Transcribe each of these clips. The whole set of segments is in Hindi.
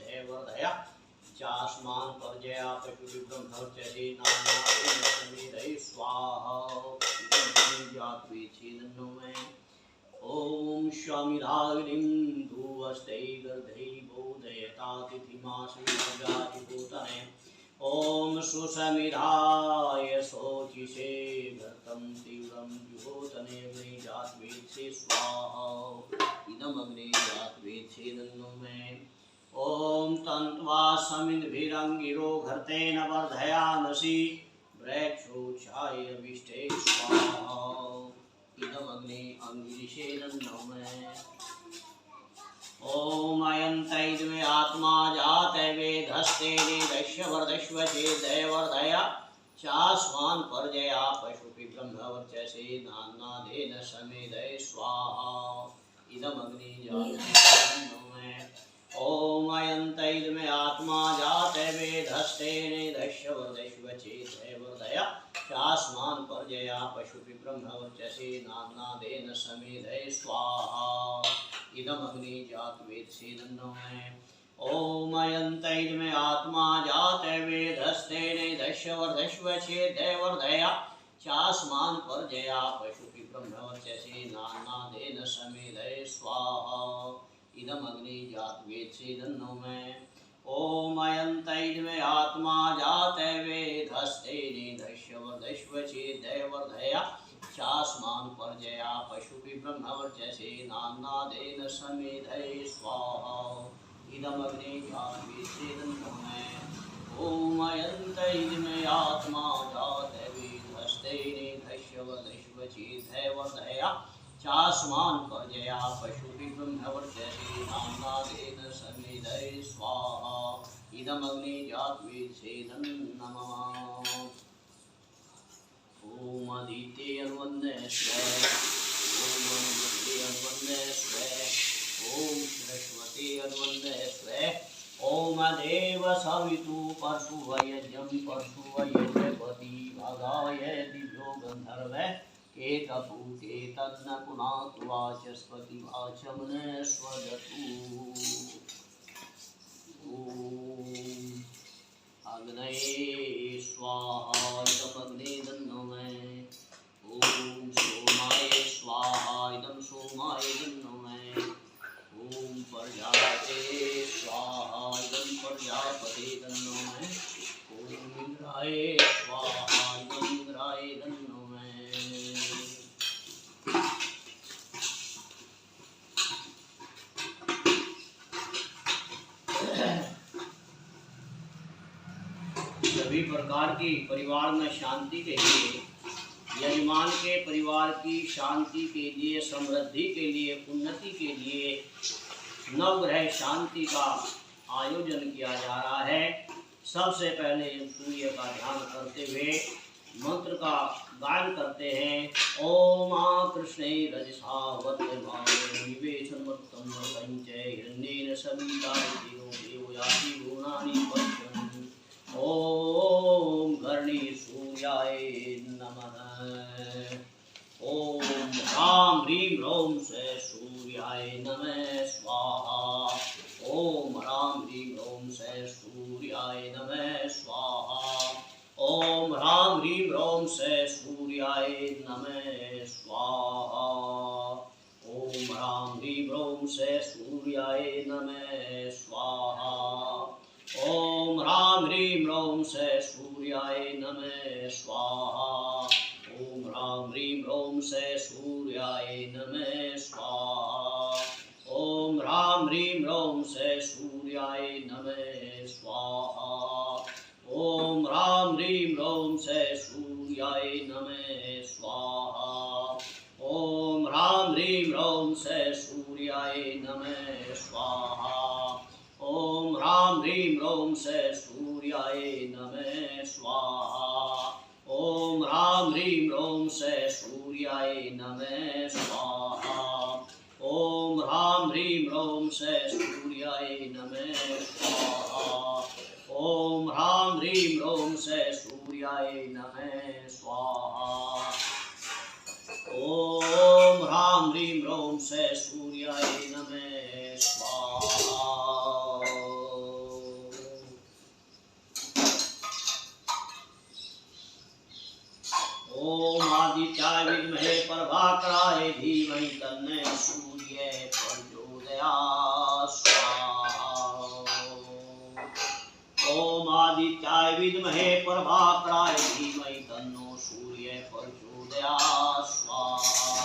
देवर्धया चास्मान पर्जया पशुभिब्रह्मवर्चसे नानादय स्वाहा जात्वेच्छेदन्नो मे ओम स्वामिराग्निं धूवस्ते गर्धै बोधयतातिथिमासुजातिभूतने ओम सुसमिराय शोचिषे घृतं तीव्रं जुहोतने अग्निजात्वेच्छे स्वाहा इदम् अग्निजात्वेच्छेदन्नो मे ओम तन्त्वा समिन्द्भिरङ्गिरो घर्तेन वर्धयामसि वृक्षोच्छाय विष्टे स्वाहा इदम् अग्नि अंगिरिषेदन्नो मे ओम अयन्तैद्मे आत्मा जातवेधस्ते निदश्य वर्धश्व चेदयवर्धया चास्मान् पर्जया पशुपि ब्रह्मवर्चसे नान्नादेन समेदय स्वाहा इदम् अग्नि जातवेधस्तेनो मे ओम अयन्तैद्मे आत्मा जातवेधस्ते निदश्य वर्धश्व चेदयवर्धया चास्मान् पर्जया पशुपि ब्रह्मवर्चसे नान्नादेन समेदय स्वाहा इदम् अग्नि जातवेच्छेदन्नो मे ओम अयन्तैद्मे आत्मा जातवेधस्ते निदश्य वर्धश्व चेदयवर्धया चास्मान् पर्जया पशुपि ब्रह्मवर्चसे नान्नादेन समेदय स्वाहा इदम् अग्नि जातवेच्छेदन्नो मे ओम अयन्तैद्मे आत्मा जातवेधस्ते निदश्य वर्धश्व चेदयवर्धया चास्मान् पर्जया पशुपि ब्रह्मवर्चसे नान्नादेन समेधय स्वाहा इदम् अग्नि जातवेच्छेदन्नो मे ओम अयन्तैद्मे आत्मा जातवेधस्ते निदश्य वर्धश्व चेदयवर्धया चास्मान् पर्जया पशुपि ब्रह्मवर्चसे नान्नादेन समेधय स्वाहा इदम् अग्नि जातवेच्छेदन्नो ओम आदित्य अनुवन्दे स्वे ओम अनुवन्दे अनुवन्दे स्वे ओम सरस्वती अनुवन्दे स्वे ओम देव सवितु परशुवयज्ञं परशुवयज्ञपति भागाय दिव्यो गन्धर्वे केतपूते तन्न पुनातु वाचस्पति वाचमने स्वदतु अग्नये स्वाहा इदम् अग्निदन्नो मे ओम सोमाय स्वाहा इदं सोमाय दन्नो मे ओम प्रजापते स्वाहा इदं प्रजापते दन्नो मे ओम इंद्राय स्वाहा इदं इंद्राय दन्नो मे सभी प्रकार की परिवार में शांति के लिए, यजमान के परिवार की शांति के लिए, समृद्धि के लिए, उन्नति के लिए नवग्रह शांति का आयोजन किया जा रहा है। सबसे पहले सूर्य का ध्यान करते हुए मंत्र का गायन करते हैं। ओम कृष्णे रजसा वत्तमानिवेशनमत्तं पंचय हिरण्येन सविता देवयाति गुणानि पश्यन् ओम गर्णी सूर्याय नमः ओम राम ह्रीं रोम से सूर्याय नमः स्वाहा ओम राम ह्रीं रोम से सूर्याय नमः स्वाहा ओम राम ह्रीं रोम से सूर्याय नमः स्वाहा ओम राम ह्रीं रोम से सूर्याय नमः स्वाहा ओम राम ह्रीं रोम से सूर्याय नमः स्वाहा ओम राम ह्रीं रोम से सूर्याय नमः स्वाहा ओम राम ह्रीं रोम से सूर्याय नमः स्वाहा ओम राम ह्रीं रोम से सूर्याय नमः स्वाहा ओम राम ह्रीं रोम से सूर्याय नमः स्वाहा ओम राम ह्रीं रोम से सूर्याय नमः स्वाहा ओम राम ह्रीं रोम से सूर्याय नमः स्वाहा ओम राम ह्रीं रोम से सूर्याय नमः स्वाहा ओम राम ह्रीं रोम से सूर्याय नमः स्वाहा ओम राम ह्रीं रोम से सूर्याय नमः स्वाहा ओम आदित्याय विद्महे प्रभाकराय धीमहि तन्नो सूर्यः प्रचोदयात् स्वाहा।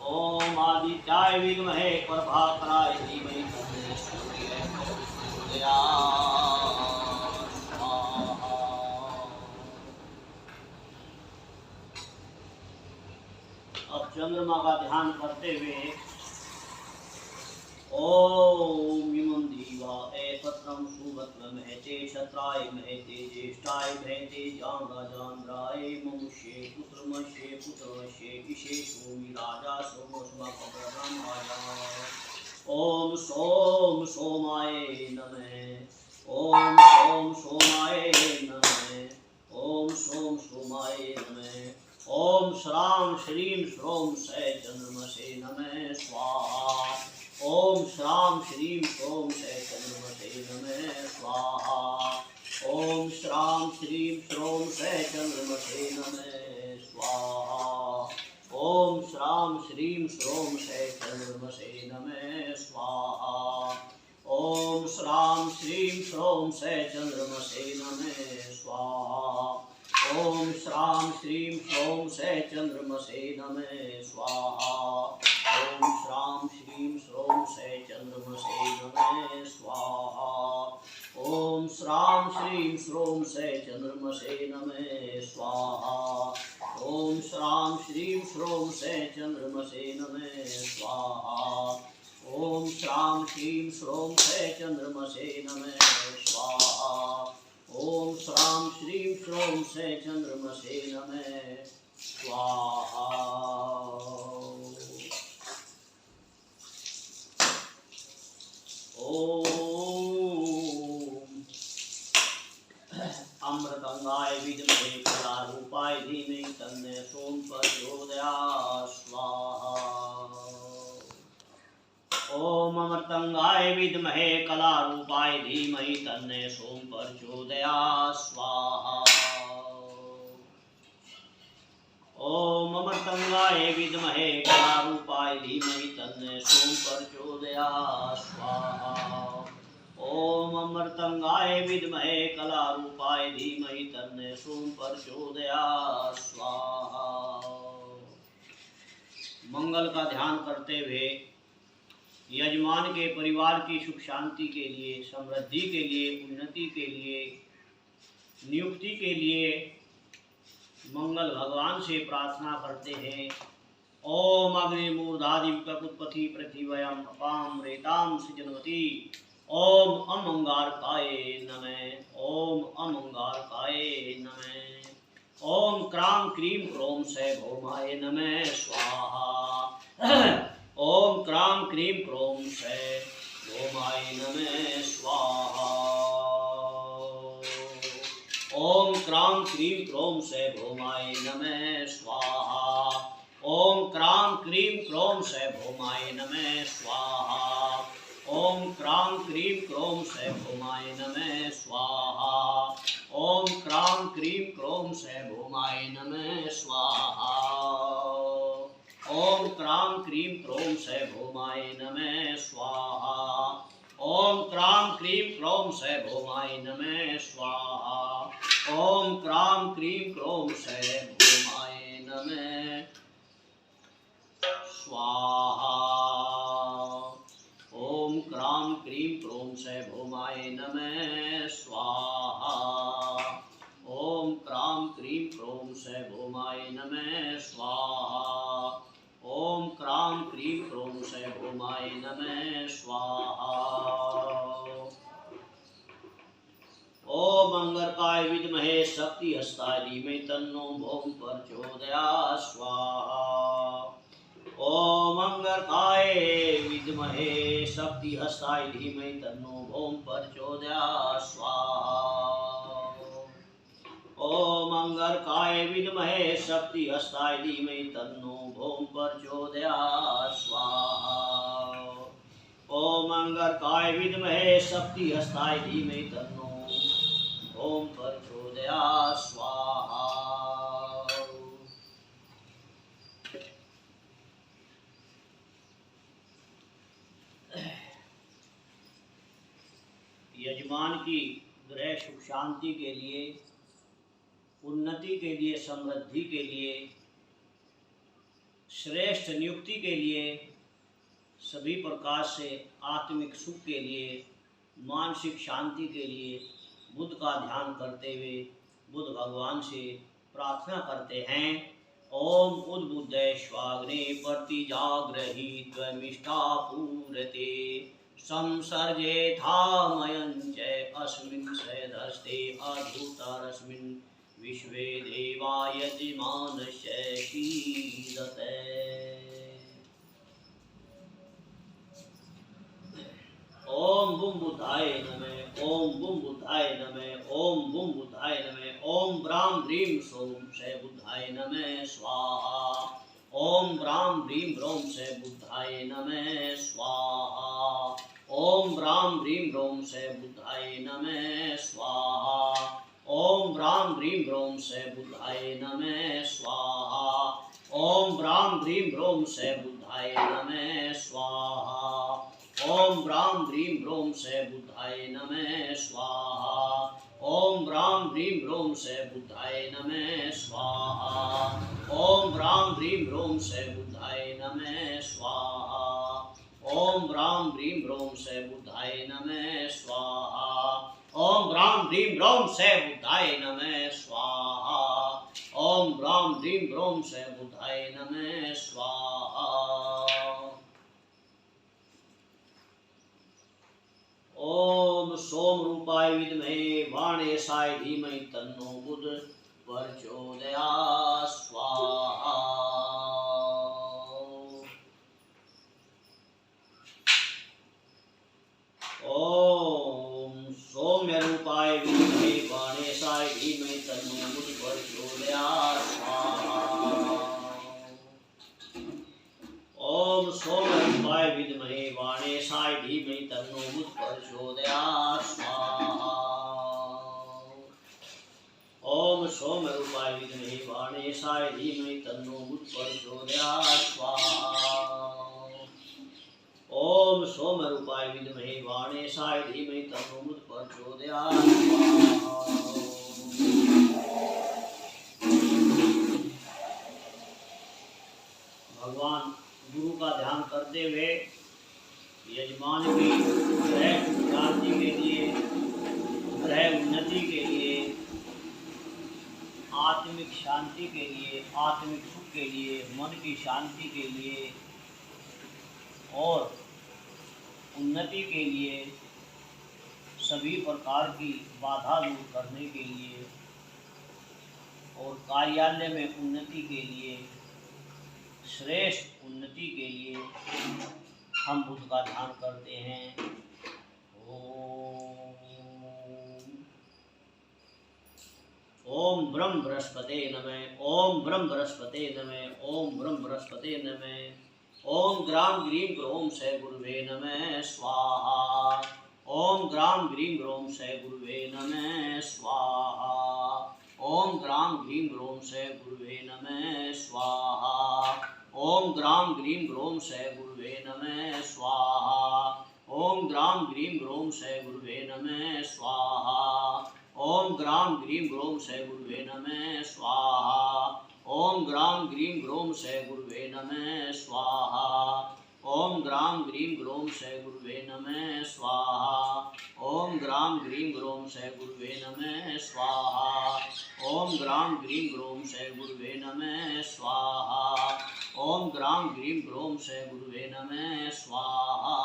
ओम आदित्याय विद्महे प्रभाकराय धीमहि तन्नो सूर्यः प्रचोदयात् स्वाहा। अब चंद्रमा का ध्यान करते हुए ओम इमं दीवा एतत्रं सुभद्रं महते क्षत्राय महते ज्येष्ठाय महते जाम्राजाम्राय ममुष्ये पुत्रमस्ये पुत्रवस्ये इषे सोमि राजा सोमस्मकं राजा। ओम सोम सोमाय नमः। ओम सोम सोमाय नमः। ओम सोम सोमाय नमः। ओम श्राम श्रीं श्रोम सै चंद्रमसे नमः स्वाहा। ओम श्राम श्रीं श्रोम सै चंद्रमसे नमः स्वाहा। ओम श्राम श्रीं श्रोम सै चंद्रमसे नमः स्वाहा। ओम श्राम श्रीं श्रोम सै चंद्रमसे नमः स्वाहा। ओम श्राम श्रीं श्रोम सै चंद्रमसे नमः स्वाहा। ओम श्राम श्रीं श्रोम सै चंद्रमसे नमः स्वाहा। ओम श्राम श्रीं श्रोम सै चंद्रमसे नमः स्वाहा। ओम श्राम श्रीं श्रोम सै चंद्रमसे नमः स्वाहा। ओम श्राम श्रीं श्रोम सै चंद्रमसे नमः स्वाहा। ओम श्राम श्रीं श्रोम सै चंद्रमसे नमः स्वाहा। ओम श्राम श्रीं श्रोम सै चंद्रमसे नमः स्वाहा। ओम अमृतंगाय विद्महे कलारूपाय धीमहि तन्नो सोम प्रचोदयात् स्वाहा। ओम अमृतंगाय विद्महे कलारूपाय धीमहि तन्नो सोम प्रचोदयात् स्वाहा। ओम अमृतंगाय विद्महे कलारूपाय धीमहि तन्नो सोम प्रचोदयात् स्वाहा। ओम अमृतंगाय विद्महे कलारूपाय धीमहि तन्नो सोम प्रचोदयात् स्वाहा। मंगल का ध्यान करते हुए यजमान के परिवार की सुख शांति के लिए, समृद्धि के लिए, उन्नति के लिए, नियुक्ति के लिए मंगल भगवान से प्रार्थना करते हैं। ओम अग्निमूर्धादि ककुत्पथि पृथिव्याम अपाम रेताम सृजनवती। ओम अमंगारकाय नमः। ओम अमंगारकाय नमः। ओम क्रां क्रीं क्रों सै भौमाय नमः स्वाहा। ओम क्रां क्रीं क्रों सै भौमाय नमः स्वाहा। ओम क्रां क्रीं क्रों सै भौमाय नमः स्वाहा। ओम क्रां क्रीं क्रों सै भौमाय नमः स्वाहा। ओम क्रां क्रीं क्रों सै भौमाय नमः स्वाहा। ओम क्रां क्रीं क्रों सै भौमाय नमः स्वाहा। ओम क्रां क्रीं क्रों सै भौमाय नमः स्वाहा। ओम क्रां क्रीं क्रों सै भौमाय नमः स्वाहा। ओम क्रां क्रीं क्रों सै भौमाय नमः स्वाहा। ओम क्रां क्रीं क्रों सै भौमाय नमः स्वाहा। ओम क्रां क्रीं क्रों सै भौमाय नमः स्वाहा। ओम क्रां क्रीं क्रों सै भौमाय नमः स्वाहा। ओम अंगारकाय विद्महे शक्ति हस्ताय धीमहि तन्नो भौम प्रचोदयात् स्वाहा। ओम अंगारकाय विद्महे शक्ति हस्ताय धीमहि तन्नो भौम प्रचोदयात् स्वाहा। ओम अंगारकाय विद्महे शक्ति हस्ताय धीमहि तन्नो भौम प्रचोदयात् स्वाहा। ओम अंगारकाय विद्महे शक्ति हस्ताय धीमहि तन्नो भौम प्रचोदयात् स्वाहा। यजमान की ग्रह सुख शांति के लिए, उन्नति के लिए, समृद्धि के लिए, श्रेष्ठ नियुक्ति के लिए, सभी प्रकार से आत्मिक सुख के लिए, मानसिक शांति के लिए बुद्ध का ध्यान करते हुए बुद्ध भगवान से प्रार्थना करते हैं। ओम उद्बुद्धे स्वाग्ने प्रतिजाग्रही त्वमिष्टा पूरते संसर्जेथामयञ्च अस्मिन् सदस्ते अद्भुतरस्मिन् विश्वे देवाय यजमानस्य शीलते। ओम बुम बुद्धाय नमः, ओम बुम बुद्धाय नमः, ओम बुम बुद्धाय नमः, ओम ब्राह्म ह्रीं सोम से बुद्धाय नमः स्वाहा। ओम ब्राह्म ह्रीं रोम से बुद्धाय नमः स्वाहा। ओम ब्राह्म ह्रीं रोम से बुद्धाय नमः स्वाहा। ओम ब्राह्म ह्रीं रोम से बुद्धाय नमः स्वाहा। ओम ब्राह्म ह्रीं रोम से बुद्धाय नमः स्वाहा। ओम ब्राह्म ह्रीं रोम से बुद्धाय नमः स्वाहा। ओम ब्राह्म ह्रीं रोम से बुद्धाय नमः स्वाहा। ओम ब्राह्म ह्रीं रोम से बुद्धाय नमः स्वाहा। ओम ब्राह्म ह्रीं रोम से बुद्धाय नमः स्वाहा। ओम ब्राह्म ह्रीं रोम से बुद्धाय नमः स्वाहा। ओम ब्राह्म ह्रीं रोम से बुद्धाय नमः स्वाहा। ओम सोम रूपाय विद्महे वाणेशाय धीमहि तन्नो बुध प्रचोदयात् स्वाहा। ओम सौम्य रूपाय विद्महे वाणेशाय धीमहि तन्नो बुध प्रचोदयात् स्वाहा। ओम सौम्य रूपाय विद्महे वाणेशाय धीमहि तन्नो बुध प्रचोदयात् स्वाहा। ओम सौम्य रूपाय विद्महे वाणेशाय धीमहि तन्नो बुध प्रचोदयात् स्वाहा। ओम सौम्य रूपाय विद्महे वाणेशाय धीमहि तन्नो बुध प्रचोदयात् स्वाहा। भगवान गुरु का ध्यान करते हुए यजमान की ग्रह शांति के लिए, ग्रह उन्नति के लिए, आत्मिक शांति के लिए, आत्मिक सुख के लिए, मन की शांति के लिए और उन्नति के लिए, सभी प्रकार की बाधा दूर करने के लिए और कार्यालय में उन्नति के लिए, श्रेष्ठ उन्नति के लिए हम बुद्ध का ध्यान करते हैं। ओम ब्रह्म बृहस्पते नमः, ओम ब्रह्म बृहस्पते नमः, ओम ब्रह्म बृहस्पते नमः। ओम ग्राम ग्रीम ग्रोम से गुरुवे नमः स्वाहा। ओम ग्राम ग्रीम ग्रोम से गुरुवे नमः स्वाहा। ओम ग्राम ग्रीम ग्रोम से गुरुवे नमः स्वाहा। ओम ग्राम ग्रीम ग्रोम से गुरुवे नमः स्वाहा। ओम ग्राम ग्रीम ग्रोम से गुरुवे नमः स्वाहा। ओम ग्राम ग्रीम ग्रोम से गुरुवे नमः स्वाहा। ओम ग्राम ग्रीम ग्रोम से गुरुवे नमः स्वाहा। ओम ग्राम ग्रीम ग्रोम से गुरुवे नमः स्वाहा। ओम ग्राम ग्रीम ग्रोम से गुरुवे नमः स्वाहा। ओम ग्राम ग्रीम ग्रोम से गुरुवे नमः स्वाहा। ओम ग्राम ग्रीम ग्रोम से गुरुवे नमः स्वाहा।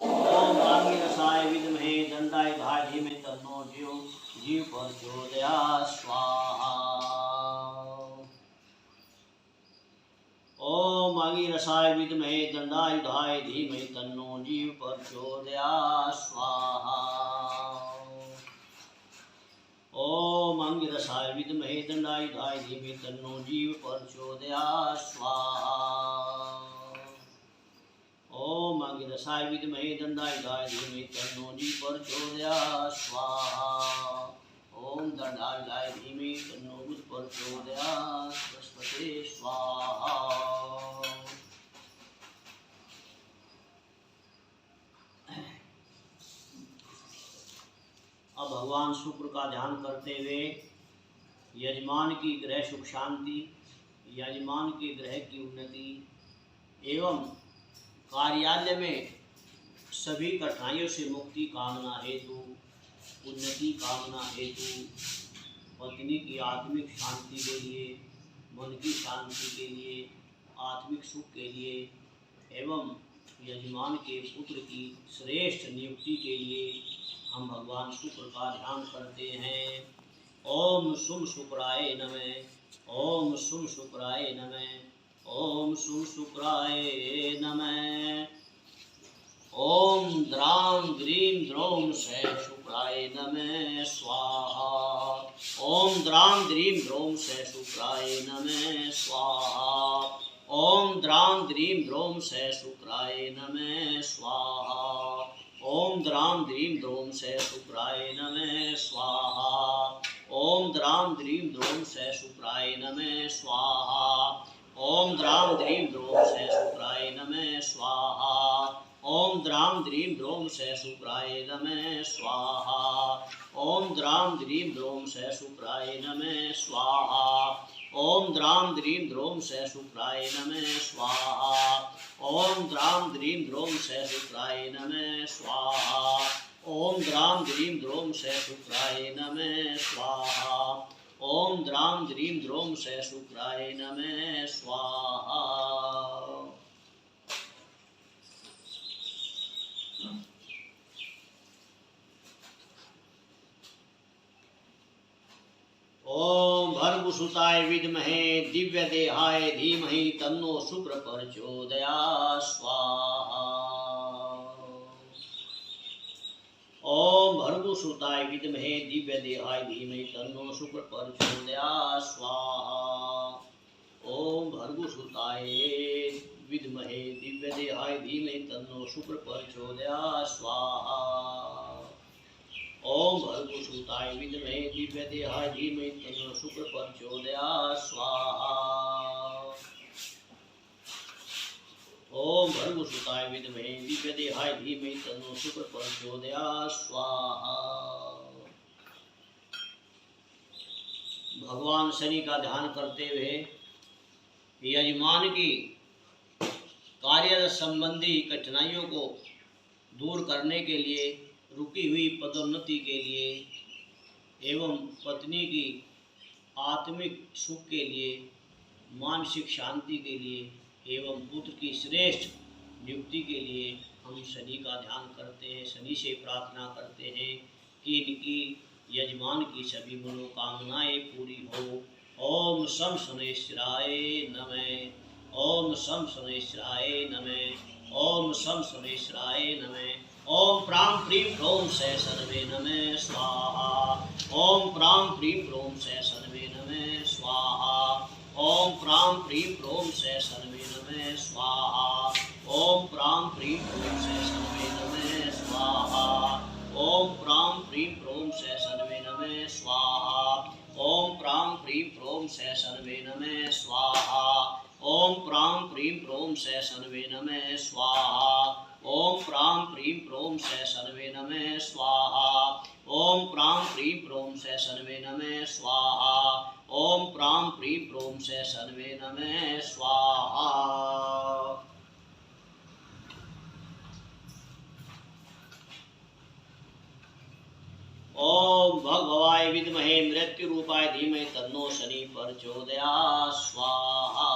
ओम आंगिरसाय विद्महे दंडायुधाय धीमहि तन्नो जीव प्रचोदयात् स्वाहा। ओम अंगिरसाय विद्महे दंडायुधाय धीमहि तन्नो जीव प्रचोदयात् स्वाहा। ओम अंगिरसाय विद्महे दंडायुधाय धीमहि तन्नो जीव प्रचोदयात् स्वाहा। ओम अंगिरसाय विद्महे दंडायुधाय धीमहि तन्नो जीव प्रचोदयात् स्वाहा। ओम दंडायुधाय धीमहि प्रचोदयात् बृहस्पते स्वाहा। अब भगवान शुक्र का ध्यान करते हुए यजमान की ग्रह सुख शांति, यजमान के ग्रह की उन्नति एवं कार्यालय में सभी कठिनाइयों से मुक्ति कामना हेतु, उन्नति कामना हेतु, पत्नी की आत्मिक शांति के लिए, मन की शांति के लिए, आत्मिक सुख के लिए एवं यजमान के पुत्र की श्रेष्ठ नियुक्ति के लिए हम भगवान शुक्र का ध्यान करते हैं। ओम शुम शुक्राय नमः, ओम शुम शुक्राय नमः, ओम शुम शुक्राय नमः। ओम द्रां द्रीं द्रौं से शुक्राय नमः स्वाहा। ओम द्रां द्रीं द्रौं से शुक्राय नमः स्वाहा। ओम द्रां द्रीं द्रौं से शुक्राय नमः स्वाहा। ओम द्रां द्रीं द्रौं से शुक्राय नमः स्वाहा। ओम द्रां द्रीं द्रौं से शुक्राय नमः स्वाहा। ओम द्रां द्रीं द्रौं से शुक्राय नमः स्वाहा। ओम द्रां द्रीं द्रौं से शुक्राय नमः स्वाहा। ओम द्रां द्रीं द्रौं से शुक्राय नमः स्वाहा। ओम द्रां द्रीं द्रौं से शुक्राय नमः स्वाहा। ओम द्रां द्रीं द्रौं से शुक्राय नमः स्वाहा। ओम द्रां द्रीं द्रौं से शुक्राय नमः स्वाहा। ओम द्रां द्रीं द्रौं से शुक्राय नमः स्वाहा। ओम भर्गुसुताय विद्महे दिव्य देहाय धीमहि तन्नो शुक्र प्रचोदयात् स्वाहा। ओम भर्गुसुताय विद्महे दिव्य देहाय धीमहि तन्नो शुक्र प्रचोदयात् स्वाहा। ओम भर्गुसुताय विद्महे दिव्य देहाय धीमहि तन्नो शुक्र प्रचोदयात् स्वाहा। ओम भर्गुसुताय विद्महे दिव्य देहाय धीमहि तन्नो शुक्र प्रचोदयात् स्वाहा। ओम भर्गुसुताय विद्महे दिव्य देहाय धीमहि तन्नो शुक्र प्रचोदयात् स्वाहा। भगवान शनि का ध्यान करते हुए यजमान की कार्य संबंधी कठिनाइयों को दूर करने के लिए, रुकी हुई पदोन्नति के लिए एवं पत्नी की आत्मिक सुख के लिए, मानसिक शांति के लिए एवं पुत्र की श्रेष्ठ नियुक्ति के लिए हम शनि का ध्यान करते हैं। शनि से प्रार्थना करते हैं कि इनकी यजमान की सभी मनोकामनाएं पूरी हो। ओम शं शनैश्चराय नमः। ओम शं शनैश्चराय नमः। ओम शं शनैश्चराय नमः। ओम प्रां प्रीं प्रों से सर्वे नमः स्वाहा। ओम प्रां प्रीं प्रों से सर्वे नमः स्वाहा। ओम प्रां प्रीं प्रों से सर्वे नमः स्वाहा। ओम प्रां प्रीं प्रों से सर्वे नमः स्वाहा। ओम प्रां प्रीं प्रों से सर्वे नमः स्वाहा। ओम प्रां प्रीं प्रों से सर्वे नमः स्वाहा। ओम प्रां प्रीं प्रों से सर्वे नमः स्वाहा। ओम प्रां प्रीं प्रों से सर्वे नमः स्वाहा। ओम प्रां प्रीं प्रों से सर्वे नमः स्वाहा। ओम प्रां प्रीं प्रों से सर्वे नमः स्वाहा। ओम भगवाय विद्महे मृत्यु रूपाय धीमहि तन्नो शनि प्रचोदयात् स्वाहा।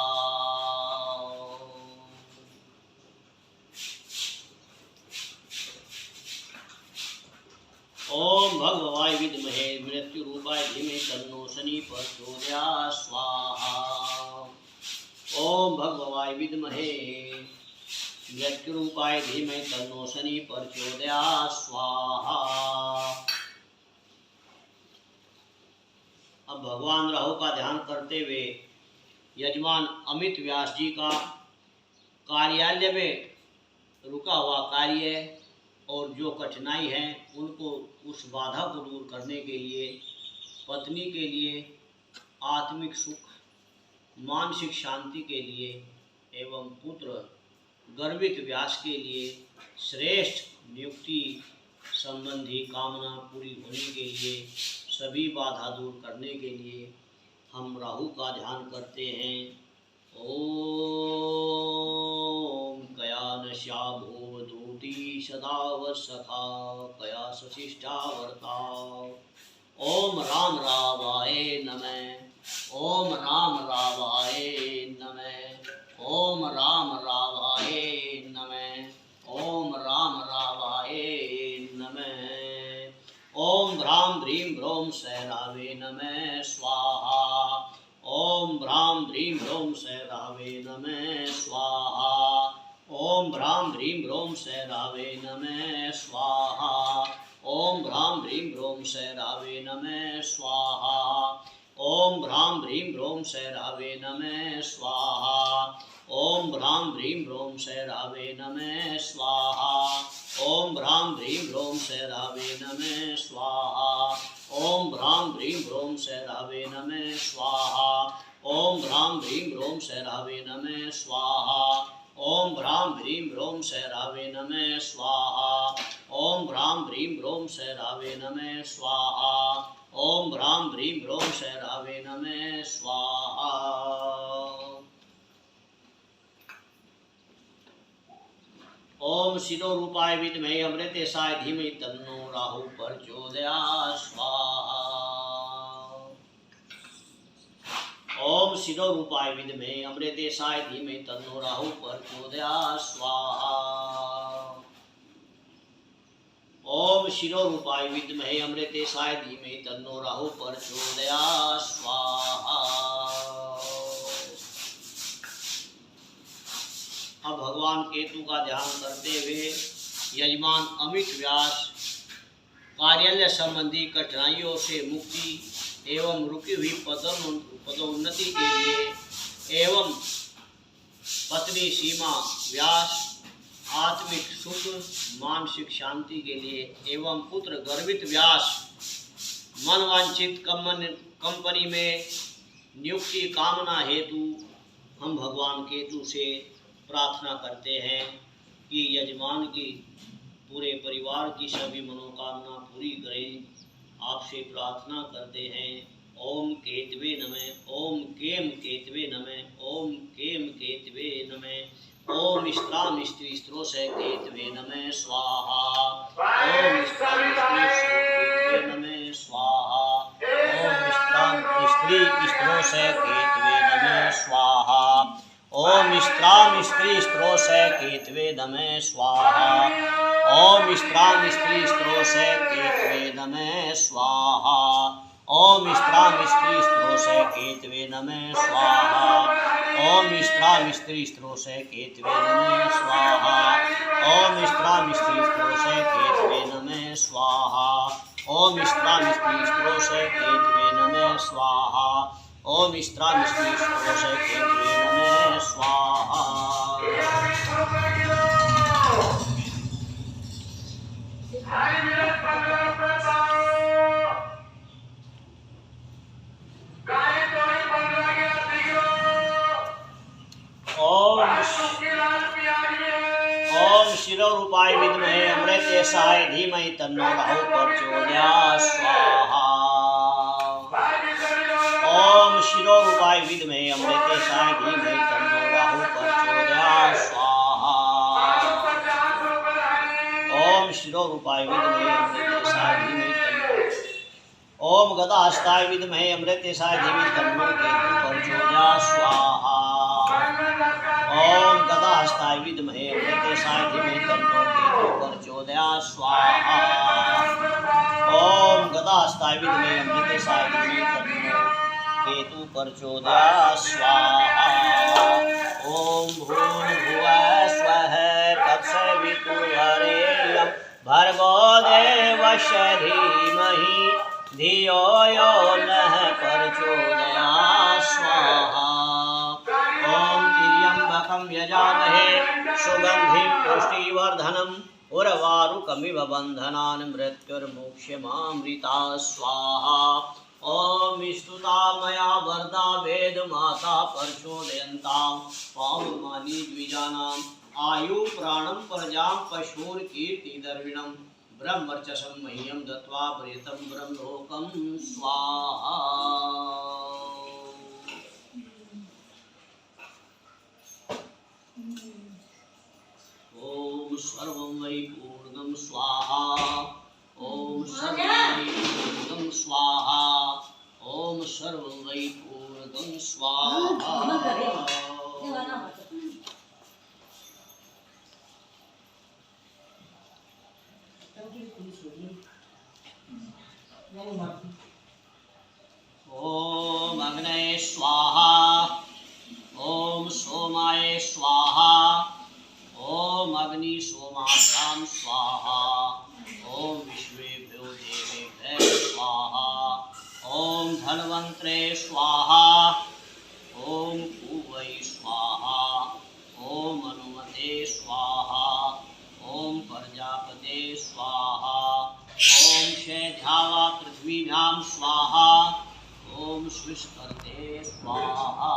ओम भगवाय विद्महे मृत्यु रूपाय धीमहि तन्नो शनि प्रचोदयात् स्वाहा। ओम भगवाय विद्महे मृत्यु रूपाय धीमहि तन्नो शनि प्रचोदयात् स्वाहा। अब भगवान राहु का ध्यान करते हुए यजमान अमित व्यास जी का कार्यालय में रुका हुआ कार्य और जो कठिनाई है उनको, उस बाधा को दूर करने के लिए, पत्नी के लिए आत्मिक सुख, मानसिक शांति के लिए एवं पुत्र गर्वित व्यास के लिए श्रेष्ठ नियुक्ति संबंधी कामना पूरी होने के लिए, सभी बाधा दूर करने के लिए हम राहु का ध्यान करते हैं। ओम कया नश्या भूवधूति सदा वत्सखा कया सशिष्टा वर्ता। ओम राम रावाय नमः। ओम राम रावाय नमः। ओम राम रावाय नमः। ओम राम रावाय नमः। ओम भ्रां ह्रीं भ्रौं सैरावे नमः स्वाहा। ओम भ्रां ह्रीं भ्रौं सैरावे नमः स्वाहा। ओम भ्रां ह्रीं भ्रौं सैरावे नमः स्वाहा। ओम भ्रां ह्रीं भ्रौं सैरावे नमः स्वाहा। ओम भ्रां ह्रीं भ्रौं सैरावे नमः स्वाहा। ओम भ्रां ह्रीं भ्रौं सैरावे नमः स्वाहा। ओम भ्रां ह्रीं भ्रौं सैरावे नमः स्वाहा। ओम भ्रां ह्रीं भ्रौं सैरावे नमः स्वाहा। ओम भ्रां ह्रीं भ्रौं सैरावे नमः स्वाहा। ओम भ्रां ह्रीं भ्रौं सैरावे नमः स्वाहा। ओम भ्रां ह्रीं भ्रौं सैरावे नमः स्वाहा। ओम भ्रां ह्रीं भ्रौं सैरावे नमः स्वाहा। ओम शिरो रूपाय विद्महे अमृतेशाय धीमहि तन्नो राहु प्रचोदयात् स्वाहा। ओम शिरो रूपाय विद्महे अमृतेशाय धीमहि तन्नो राहु प्रचोदयात् स्वाहा। ओम शिरो रूपाय विद्महे अमृतेशाय धीमहि तन्नो राहु प्रचोदयात् स्वाहा। अब भगवान केतु का ध्यान करते हुए यजमान अमित व्यास कार्यालय संबंधी कठिनाइयों से मुक्ति एवं रुकी हुई पदोन्नति के लिए एवं पत्नी सीमा व्यास आत्मिक सुख मानसिक शांति के लिए एवं पुत्र गर्वित व्यास मनवांछित कंपनी में नियुक्ति कामना हेतु हम भगवान केतु से प्रार्थना करते हैं कि यजमान की पूरे परिवार की सभी मनोकामना पूरी करें। आपसे प्रार्थना करते हैं। ओम केतवे नमः। ओम केम केतवे नमः। ओम केम केतवे नमः। ओम स्त्राम स्त्री स्त्रो से केतवे नमः स्वाहा। ओम स्त्राम स्त्री केतवे नमः स्वाहा। ओम स्त्राम स्त्री स्त्रो से केतवे नमः स्वाहा। ओम स्त्राम स्त्री स्त्रो से केतवे नमः स्वाहा। ओम स्त्राम स्त्री स्त्रो से केतवे नमः स्वाहा। ओम स्त्राम स्त्री स्त्रो से केतवे नमः स्वाहा। ओम स्त्राम स्त्री स्त्रो से केतवे नमः स्वाहा। ओम स्त्राम स्त्री स्त्रो से केतवे नमः स्वाहा। ओम स्त्राम स्त्री स्त्रो से केतवे नमः स्वाहा। ओम स्त्राम स्त्री स्त्रो से केतवे नमः स्वाहा। ओम शिरो रूपाय विद्महे अमृतेशाय धीमहि तन्नो राहु प्रचोदयात् स्वाहा। ओम शिरो रूपाय विद्महे अमृतेशाय धीमहि तन्नो राहु प्रचोदयात् स्वाहा। ओम शिरो रूपाय विद्महे अमृतेशाय धीमहि तन्नो। ओम गदाहस्ताय विद्महे अमृतेशाय धीमहि तन्नो केतु प्रचोदयात् स्वाहा। ओम गदाहस्ताय विद्महे अमृतेशाय धीमहि तन्नो केतु प्रचोदयात् स्वाहा। ओम गदाहस्ताय विद्महे अमृतेशाय धीमहि तन्नो केतु प्रचोदयात् स्वाहा। ओम भूर्भुवः स्वः तत्सवितुर्वरेण्यं भर्गो देवस्य धीमहि धियो यो नः प्रचोदयात् स्वाहा। ओम त्र्यंबकं यजामहे सुगंधिं पुष्टिवर्धनम् उर्वारुकमिव बन्धनान् मृत्युर्मोक्ष्यमामृतात् स्वाहा। ओम स्तुता मया वेद माता परशोदयन्तां पावमानी द्विजानाम् आयु प्राणं प्रजां पशुर कीर्तिदर्विणं ब्रह्मर्चसं मह्यं दत्वा प्रेतं ब्रह्मलोकं स्वाहा। ओम सर्वं वै पूर्णं स्वाहा। ओम सर्वं वै पूर्णं स्वाहा। ओम सर्वं वै पूर्णं स्वाहा। ओम अग्नये स्वाहा। ओम सोमाय स्वाहा। ओम अग्नि सोमाभ्यां स्वाहा। ओम विश्वेभ्यो देवेभ्यः स्वाहा। ओम धन्वन्त्रे स्वाहा। ओम पूवै स्वाहा। ओम अनुमते स्वाहा। ओम प्रजापते स्वाहा। ओम शेधावा पृथ्वीभ्यां स्वाहा। ओम स्विष्कर्ते स्वाहा।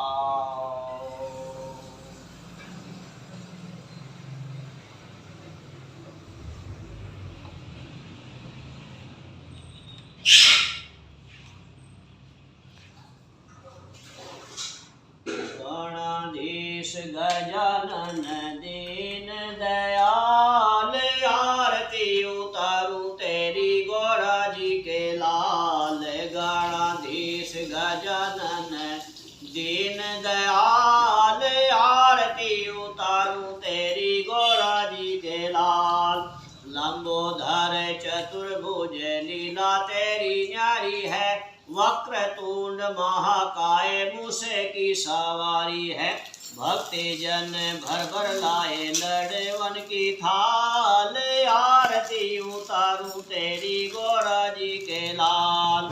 गणाधीश गजानन दीन दयाल आरती उतारूं तेरी गौरा जी के लाल। गणाधीश गजानन दीन दयाल आरती उतारूं तेरी गौरा जी के लाल। लंबोदर चतुर्भुज लीला तेरी न्यारी है। वक्रतुंड महाकाय मूसे की सवारी है। भक्ति जन भर भर लाए लड़वन की थाल। आरती उतारूं तेरी गौरा जी के लाल।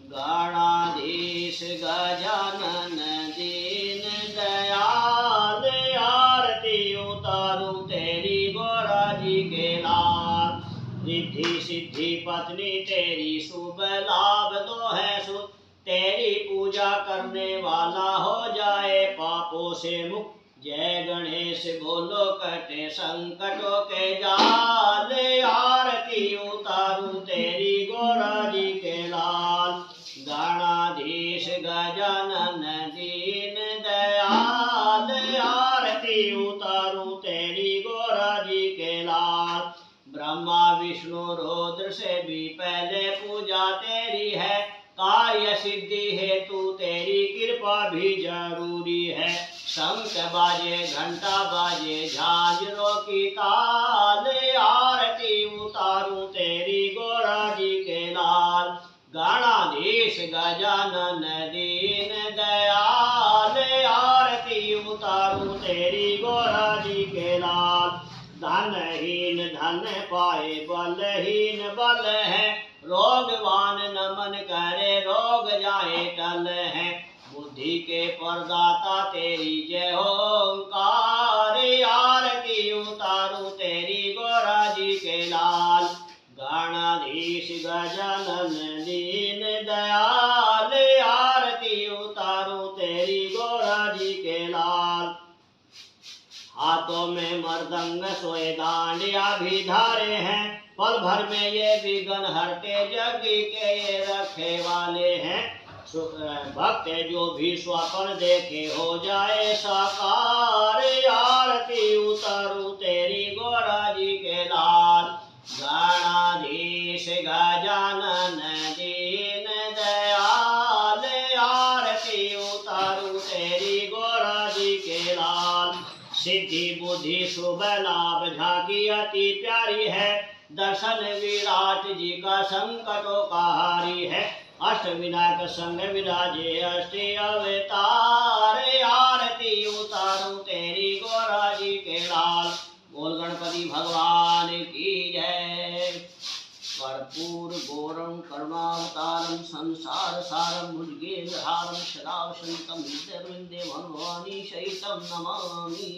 गणाधीश गजानन दीन दयाल आरती उतारूं तेरी गौरा जी के लाल। रिद्धि सिद्धि पत्नी तेरी शुभ लाभ दो है सुख। तेरी पूजा करने वाला हो जाए पापों से मुक्त। जय गणेश बोलो कटे संकटों के जाल। आरती उतारूं तेरी गौरा जी के लाल। गणाधीश गजानन दीन दयाल आरती उतारूं तेरी गौरा जी के लाल। ब्रह्मा विष्णु रुद्र से भी पहले पूजा तेरी है। कार्य सिद्धि हेतु तेरी कृपा भी जरूरी है। शंख बाजे घंटा बाजे झांझरों की ताल। आरती उतारूं तेरी गौरा जी के लाल। गणाधीश गजानन दीन दयाल आरती उतारूं तेरी गौरा जी के लाल। धनहीन धन पाए बलहीन बल है। रोगवान नमन करे रोग जाए टल है। बुद्धि के परदाता तेरी जय ओंकार। आरती उतारूं तेरी गौरा जी के लाल। गणाधीश गजानन दीन दयाल आरती उतारूं तेरी गौरा जी के लाल। हाथों में मृदंग सोए दांडिया भी धारे हैं। पल भर में ये विघ्न हरते जग के ये रखे वाले हैं। भक्त जो भी स्वप्न देखे हो जाए साकार। आरती उतारूं तेरी गौरा जी के लाल। गणाधीश गजानन दीन दयाल आरती उतारूं तेरी गौरा जी के लाल। सिद्धि बुद्धि शुभ लाभ झांकी अति प्यारी है। दर्शन विराट जी का संकटों का हारी है। अष्टविनायक संग विराजे अष्टी अवतार। आरती उतारूं तेरी गौरा जी के लाल। बोल गणपति भगवान की जय। कर्पूर गौरम करुणावतारम संसार सारम भुजगेन्द्रहारम सदा वसंतम हृदय भवानी सहितम नमामि।